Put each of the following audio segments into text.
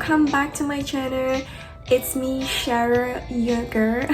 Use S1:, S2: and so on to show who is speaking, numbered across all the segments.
S1: welcome back to my channel. It's me, Cheryl, your girl.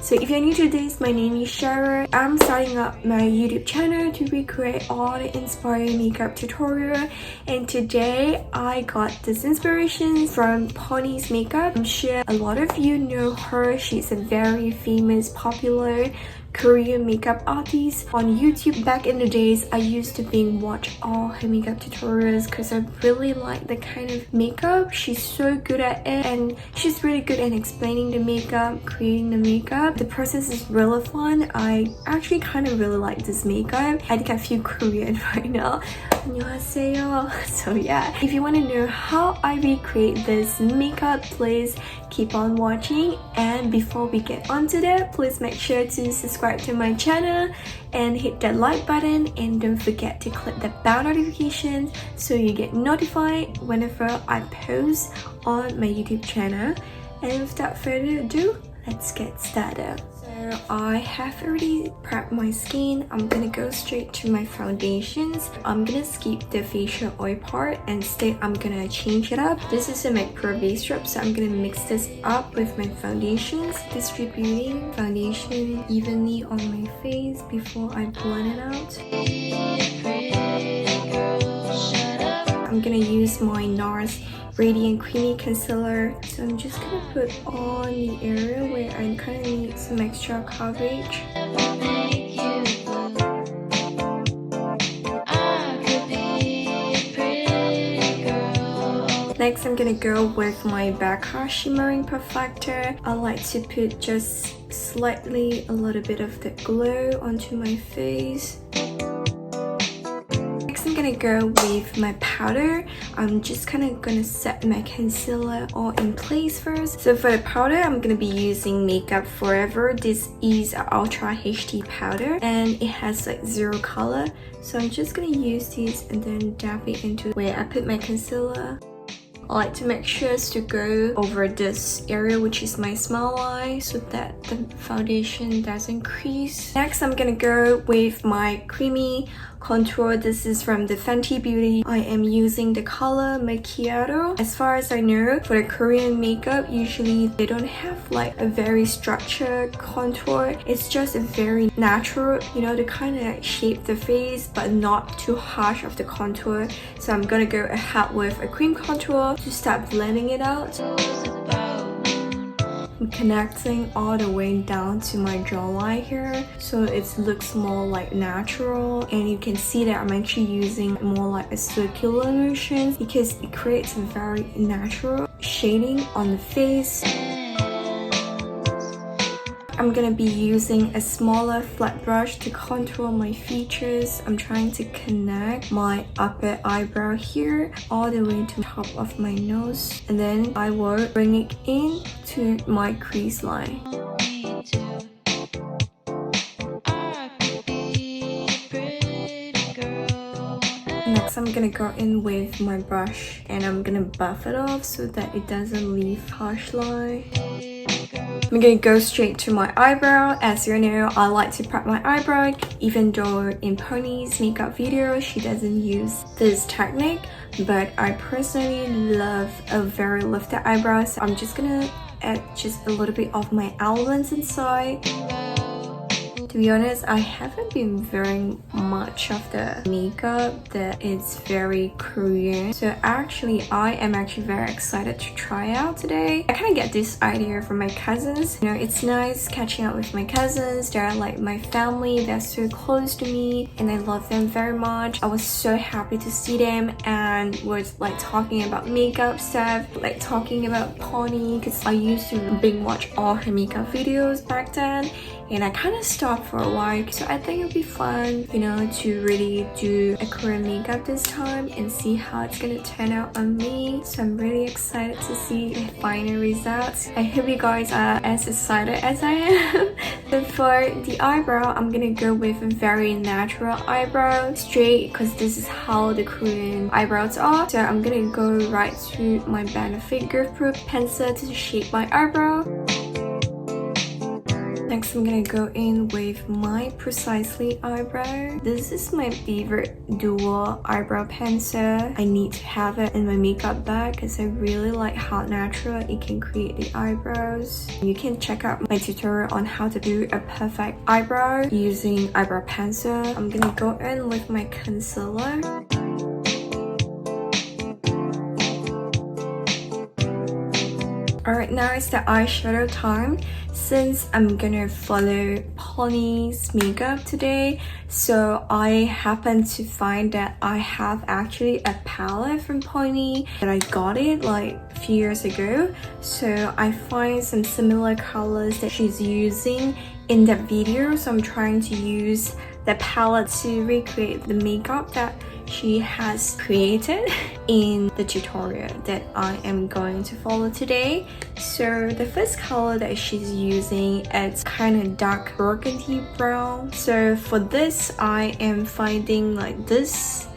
S1: So if you're new to this, my name is Cheryl. I'm starting up my YouTube channel to recreate all the inspiring makeup tutorial, and today I got this inspiration from Pony's makeup. I'm sure a lot of you know her. She's a very famous, popular Korean makeup artist on YouTube. Back in the days, I used to binge watch all her makeup tutorials because I really like the kind of makeup. She's so good at it, and she's really good at explaining the makeup, creating the makeup. The process is really fun. I actually kind of really like this makeup. I think I feel Korean right now. 안녕하세요. So yeah, if you want to know how I recreate this makeup, please keep on watching. And before we get onto that, please make sure to subscribe to my channel and hit that like button, and don't forget to click the bell notification so you get notified whenever I post on my YouTube channel. And without further ado, let's get started. So I have already prepped my skin. I'm gonna go straight to my foundations. I'm gonna skip the facial oil part, and instead I'm gonna change it up. This is a Maqpro base drop, so I'm gonna mix this up with my foundations, distributing foundation evenly on my face before I blend it out. I'm gonna use my Nars Radiant Creamy Concealer. So I'm just gonna put on the area where I kind of need some extra coverage. Next, I'm gonna go with my Becca Shimmering Perfector. I like to put just slightly a little bit of the glow onto my face. I'm gonna go with my powder. I'm just kind of gonna set my concealer all in place first. So for the powder, I'm gonna be using Makeup Forever. This is an Ultra HD powder, and it has like zero color. So I'm just gonna use this and then dab it into where I put my concealer. I like to make sure to go over this area, which is my smile line, so that the foundation doesn't crease. Next, I'm gonna go with my creamy contour. This is from the Fenty Beauty. I am using the color Macchiato. As far as I know, for the Korean makeup, usually they don't have like a very structured contour. It's just a very natural, you know, to kind of like shape the face but not too harsh of the contour. So I'm gonna go ahead with a cream contour to start blending it out. I'm connecting all the way down to my jawline here, so it looks more like natural, and you can see that I'm actually using more like a circular motion because it creates a very natural shading on the face. I'm gonna be using a smaller flat brush to contour my features. I'm trying to connect my upper eyebrow here all the way to the top of my nose, and then I will bring it in to my crease line. Next, I'm gonna go in with my brush and I'm gonna buff it off so that it doesn't leave harsh line. I'm gonna go straight to my eyebrow. As you know, I like to prep my eyebrow, even though in Pony's makeup video she doesn't use this technique, but I personally love a very lifted eyebrow, so I'm just gonna add just a little bit of my elements inside. To be honest, I haven't been wearing much of the makeup that is very Korean. So I am actually very excited to try out today. I kind of get this idea from my cousins. You know, it's nice catching up with my cousins. They're like my family. They're so close to me and I love them very much. I was so happy to see them and was like talking about makeup stuff, like talking about Pony, because I used to binge watch all her makeup videos back then. And I kind of stopped for a while, so I think it'll be fun, you know, to really do a Korean makeup this time and see how it's gonna turn out on me. So I'm really excited to see the final results. I hope you guys are as excited as I am. But for the eyebrow, I'm gonna go with a very natural eyebrow, straight, because this is how the Korean eyebrows are. So I'm gonna go right to my Benefit Goofproof pencil to shape my eyebrow. Next, I'm gonna go in with my Precisely eyebrow. This is my favorite dual eyebrow pencil. I need to have it in my makeup bag because I really like how natural it can create the eyebrows. You can check out my tutorial on how to do a perfect eyebrow using eyebrow pencil. I'm gonna go in with my concealer. Alright, now it's the eyeshadow time. Since I'm gonna follow Pony's makeup today, so I happened to find that I have actually a palette from Pony that I got it like a few years ago. So I find some similar colors that she's using in that video, so I'm trying to use the palette to recreate the makeup that she has created in the tutorial that I am going to follow today. So the first color that she's using is kind of dark burgundy brown. So for this, I am finding like this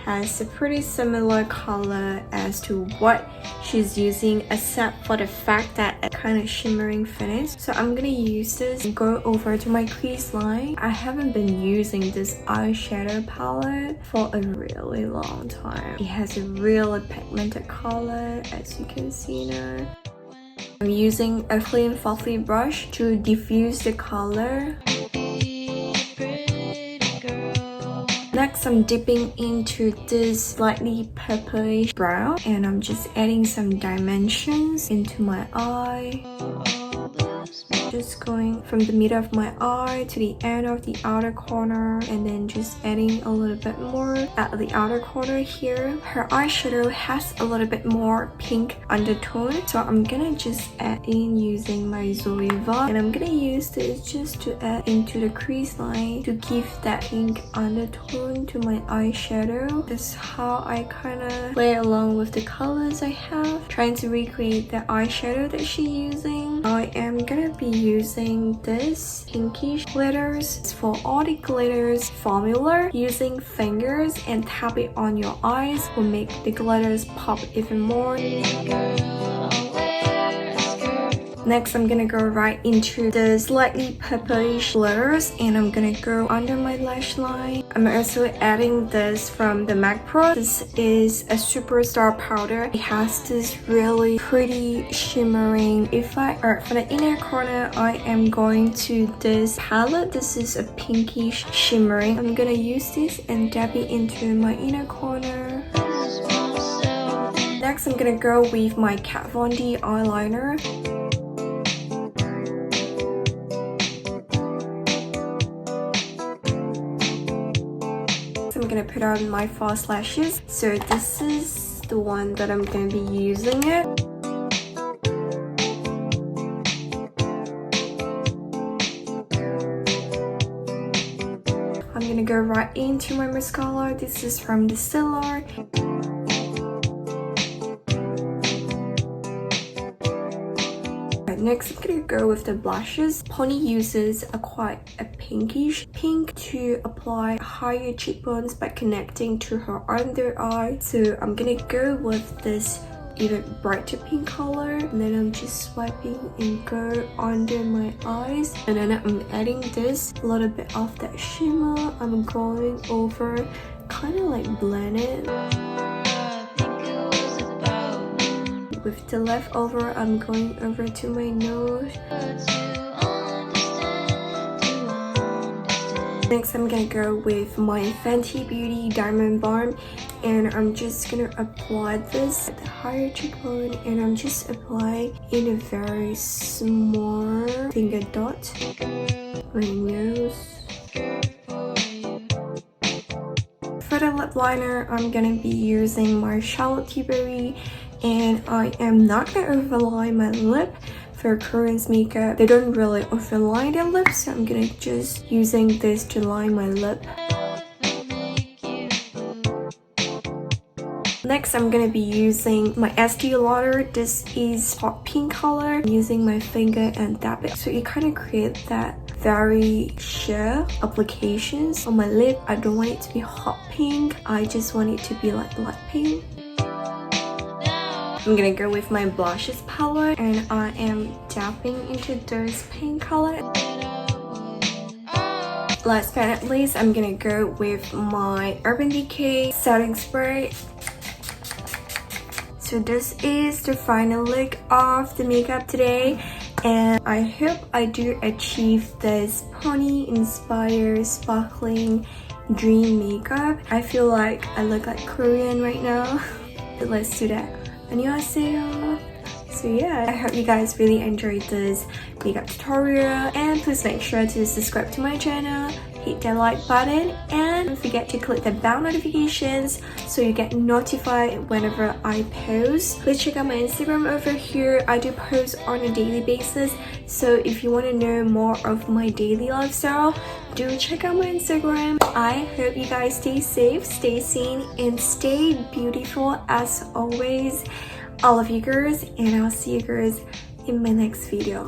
S1: has a pretty similar color as to what she's using, except for the fact that a kind of shimmering finish. So I'm gonna use this and go over to my crease line. I haven't been using this eyeshadow palette for a really long time. It has a really pigmented color, as you can see now. I'm using a clean fluffy brush to diffuse the color. Next, I'm dipping into this slightly purplish brown and I'm just adding some dimensions into my eye. Just going from the middle of my eye to the end of the outer corner and then just adding a little bit more at the outer corner here. Her eyeshadow has a little bit more pink undertone, so I'm gonna just add in using my Zoeva, and I'm gonna use this just to add into the crease line to give that pink undertone to my eyeshadow. That's how I kind of play along with the colors I have, trying to recreate the eyeshadow that she's using. I am gonna be using this pinkish glitters. For all the glitters formula, using fingers and tap it on your eyes will make the glitters pop even more. Next, I'm gonna go right into the slightly purplish glitters and I'm gonna go under my lash line. I'm also adding this from the Maqpro. This is a Superstar powder. It has this really pretty shimmering effect. Alright, for the inner corner, I am going to this palette. This is a pinkish shimmering. I'm gonna use this and dab it into my inner corner. Next, I'm gonna go with my KatVonD eyeliner. I'm gonna put on my false lashes. So this is the one that I'm gonna be using it. I'm gonna go right into my mascara. This is from the Stila. Next, I'm gonna go with the blushes. Pony uses quite a pinkish pink to apply higher cheekbones by connecting to her under eye. So I'm gonna go with this even brighter pink color, and then I'm just swiping and go under my eyes, and then I'm adding this a little bit of that shimmer. I'm going over, kind of like blend it. With the leftover, I'm going over to my nose. Next, I'm gonna go with my Fenty Beauty Diamond Balm, and I'm just gonna apply this at the higher cheekbone, and I'm just applying in a very small finger dot my nose. For the lip liner, I'm gonna be using my Kbeauty, and I am not gonna overline my lip. For Korean's makeup, they don't really overline their lips, so I'm gonna just using this to line my lip. Next, I'm gonna be using my Stila. This is hot pink color. I'm using my finger and dab it, so it kind of creates that very sheer applications on my lip. I don't want it to be hot pink. I just want it to be like light pink. I'm gonna go with my blushes palette, and I am dabbing into those pink color. Last but not least, I'm gonna go with my Urban Decay setting spray. So this is the final look of the makeup today, and I hope I do achieve this pony inspired sparkling dream makeup. I feel like I look like Korean right now. But let's do that. 안녕하세요. So yeah, I hope you guys really enjoyed this makeup tutorial, and please make sure to subscribe to my channel, hit that like button, and don't forget to click the bell notifications so you get notified whenever I post. Please check out my Instagram over here. I do post on a daily basis, so if you want to know more of my daily lifestyle, do check out my Instagram. I hope you guys stay safe, stay sane, and stay beautiful as always. I love you girls, and I'll see you girls in my next video.